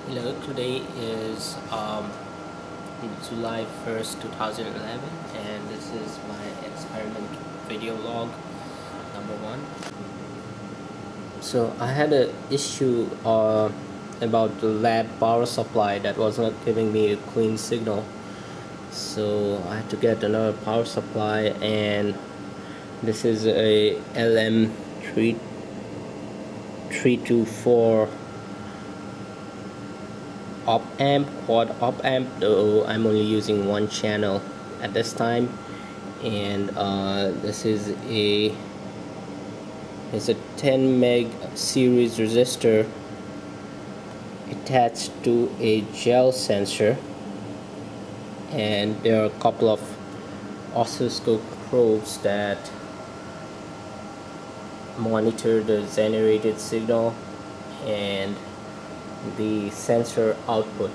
Hello, today is July 1st, 2011, and this is my experiment video log number 1. So I had an issue about the lab power supply that was not giving me a clean signal. So I had to get another power supply, and this is a LM324 quad op amp, though I'm only using one channel at this time. And this is a 10 meg series resistor attached to a gel sensor, and there are a couple of oscilloscope probes that monitor the generated signal and the sensor output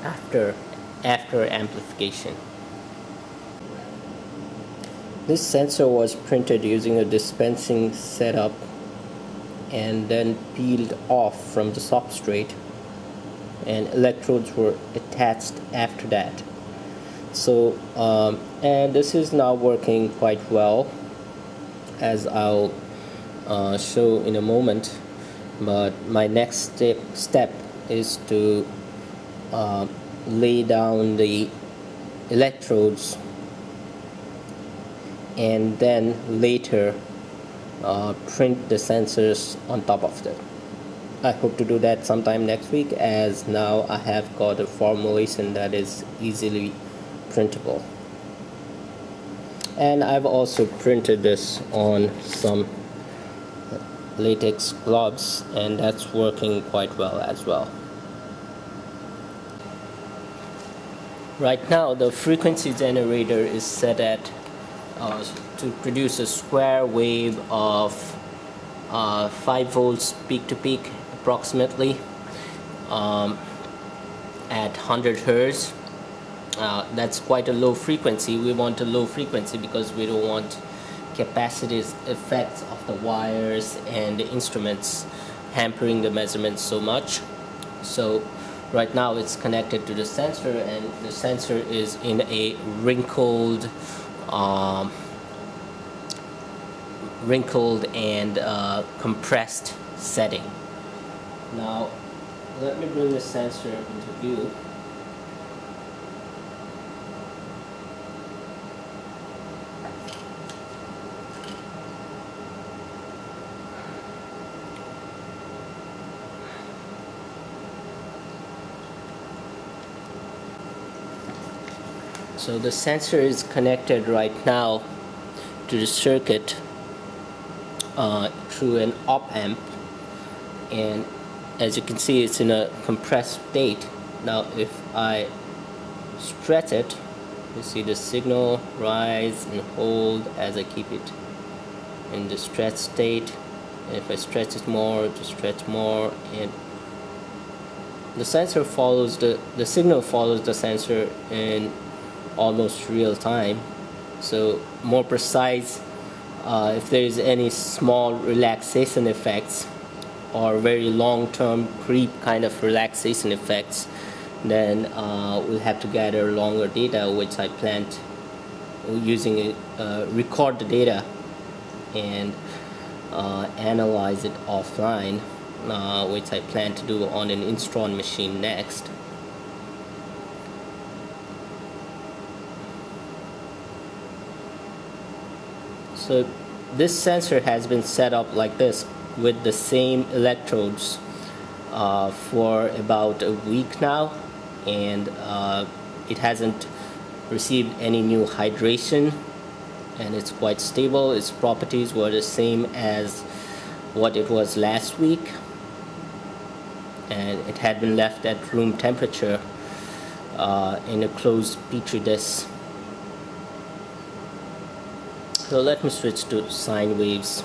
after amplification. This sensor was printed using a dispensing setup and then peeled off from the substrate, and electrodes were attached after that. So and this is now working quite well, as I'll show in a moment. But my next step is to lay down the electrodes and then later print the sensors on top of them. I hope to do that sometime next week, as now I have got a formulation that is easily printable. And I've also printed this on some latex gloves, and that's working quite well as well. Right now the frequency generator is set at to produce a square wave of 5 volts peak to peak approximately at 100 Hz. That's quite a low frequency. We want a low frequency because we don't want capacitive effects of the wires and the instruments hampering the measurements so much. So right now it's connected to the sensor, and the sensor is in a wrinkled and compressed setting. Now let me bring the sensor into view. So the sensor is connected right now to the circuit through an op amp, and as you can see it's in a compressed state. Now if I stretch it, you see the signal rise and hold as I keep it in the stretch state, and if I stretch it more, to stretch more, and the sensor follows the signal follows the sensor in almost real time. So more precise, if there is any small relaxation effects or very long-term creep kind of relaxation effects, then we'll have to gather longer data, which I plan using it, record the data and analyze it offline, which I plan to do on an Instron machine next. So this sensor has been set up like this with the same electrodes for about a week now, and it hasn't received any new hydration, and it's quite stable. Its properties were the same as what it was last week, and it had been left at room temperature in a closed petri dish. So let me switch to sine waves.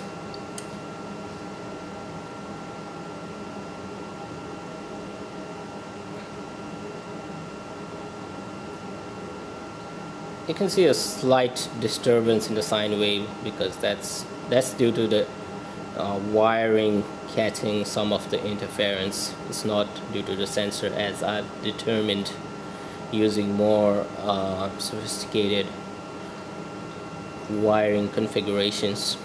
You can see a slight disturbance in the sine wave because that's due to the wiring catching some of the interference. It's not due to the sensor, as I've determined using more sophisticated wiring configurations.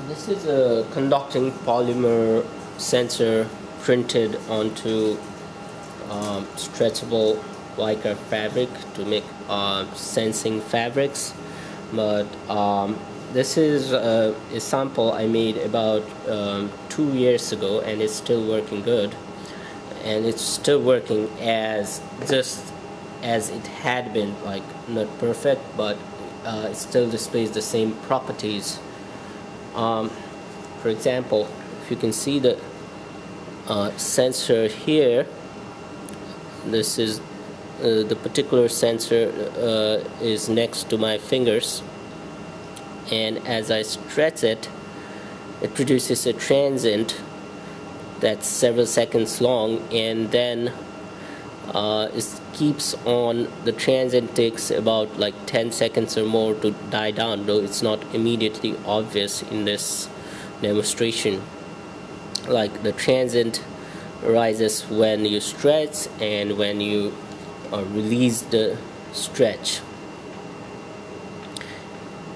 This is a conducting polymer sensor printed onto stretchable Lycra fabric to make sensing fabrics. But this is a sample I made about 2 years ago, and it's still working good, and it's still working just as it had been, like not perfect, but it still displays the same properties. For example, if you can see the sensor here, this is the particular sensor is next to my fingers, and as I stretch it, it produces a transient that's several seconds long, and then it keeps on. The transient takes about like 10 seconds or more to die down, though it's not immediately obvious in this demonstration. Like the transient rises when you stretch and when you release the stretch.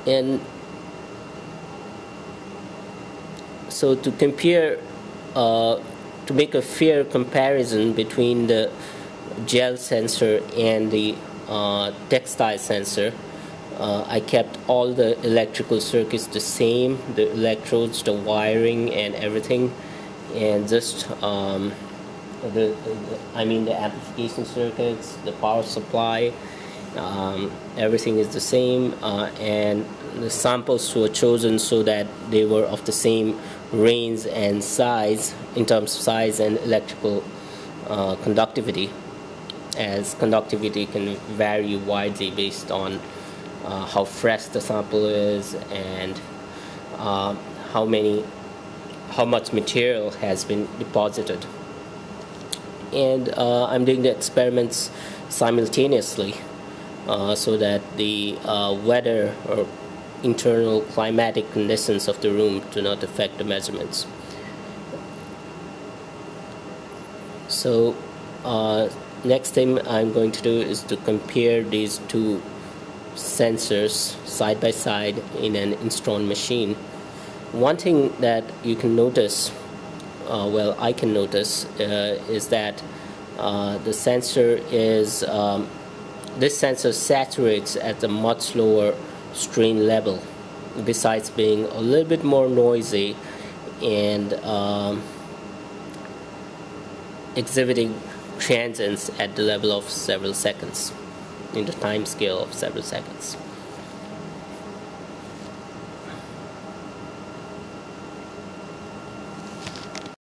And so to compare, to make a fair comparison between the gel sensor and the textile sensor, I kept all the electrical circuits the same, the electrodes, the wiring and everything, and just the amplification circuits, the power supply, everything is the same, and the samples were chosen so that they were of the same range and size in terms of size and electrical conductivity, as conductivity can vary widely based on how fresh the sample is and how much material has been deposited. And I'm doing the experiments simultaneously so that the weather or internal climatic conditions of the room do not affect the measurements. So next thing I'm going to do is to compare these two sensors side by side in an Instron machine. One thing that you can notice, well, I can notice, is that the sensor is this sensor saturates at a much lower strain level, besides being a little bit more noisy and exhibiting transients at the level of several seconds, in the time scale of several seconds.